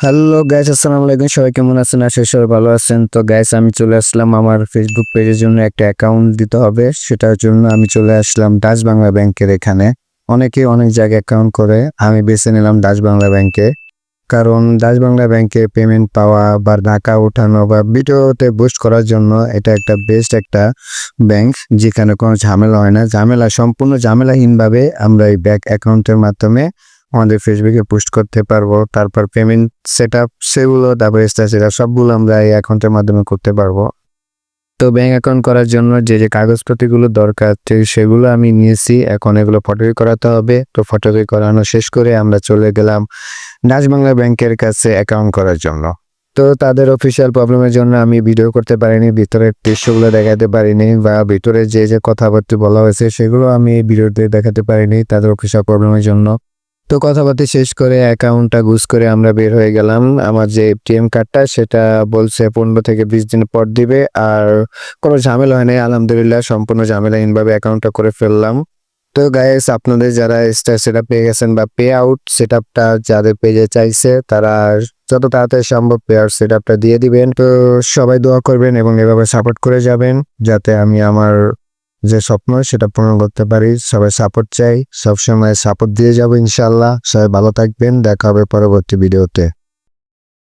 Hello guys, আসসালামু আলাইকুম। সবাই কেমন আছেন? আশা করি সবাই ভালো আছেন। তো গাইস, আমি চলে আসলাম আমার ফেসবুক পেজের জন্য একটা অ্যাকাউন্ট দিতে হবে। সেটার জন্য আমি চলে আসলাম ডাচ বাংলা ব্যাংকের এখানে। অনেকে অনেক জায়গায় অ্যাকাউন্ট করে, আমি বেছে নিলাম ডাচ বাংলা ব্যাংকে। কারণ ডাচ বাংলা ব্যাংকে পেমেন্ট পাওয়া বা টাকা ওঠানো বা ভিডিওতে বুস্ট করার জন্য এটা একটা বেস্ট একটা ব্যাংক, যেখানে কোনো ঝামেলা হয় না। সম্পূর্ণ ঝামেলাহীনভাবে আমরা এই ব্যাংক অ্যাকাউন্টের মাধ্যমে আমাদের ফেসবুকে পোস্ট করতে পারবো। তারপর পেমেন্ট সেটআপ সেগুলো, তারপর স্ট্যাটাস সবগুলো আমরা এই অ্যাকাউন্টের মাধ্যমে করতে পারবো। তো ব্যাংক অ্যাকাউন্ট করার জন্য যে কাগজপত্রগুলো দরকার সেগুলো আমি নিয়েছি। এখন এগুলো ফটোকপি করাতে হবে। তো ফটোকপি করানো শেষ করে আমরা চলে গেলাম ডাচ বাংলা ব্যাংকের কাছে অ্যাকাউন্ট করার জন্য। তো তাদের অফিসিয়াল প্রবলেমের জন্য আমি ভিডিও করতে পারিনি, ভিতরের দৃশ্যগুলো দেখাতে পারিনি, বা ভিতরে যে কথাবার্তা বলা হয়েছে সেগুলো আমি ভিডিওতে দেখাতে পারিনি তাদের অফিসিয়াল প্রবলেমের জন্য। তো কথাবার্তা শেষ করে অ্যাকাউন্টটা গুজ করে আমরা বের হয়ে গেলাম। আমার যে এটিএম কার্ডটা সেটা বলছে 15 থেকে 20 দিন পর দিবে। আর কোনো ঝামেলা হয় নাই, আলহামদুলিল্লাহ সম্পূর্ণ ঝামেলাহীনভাবে অ্যাকাউন্টটা করে ফেললাম। তো গাইস, আপনাদের যারা এক্সট্রা সেটআপ পেয়ে গেছেন বা পে আউট সেটআপটা যাদের পেজে চাইছে, তারা যত তাড়াতাড়ি সম্ভব পে আউট সেটআপটা দিয়ে দিবেন। তো সবাই দোয়া করবেন এবং এভাবে সাপোর্ট করে যাবেন, যাতে আমি আমার যে স্বপ্ন সেটা পূরণ করতে পারি। সবাই সাপোর্ট চাই, সবসময় সাপোর্ট দিয়ে যাবো ইনশাল্লাহ। সবাই ভালো থাকবেন, দেখা হবে পরবর্তী ভিডিওতে।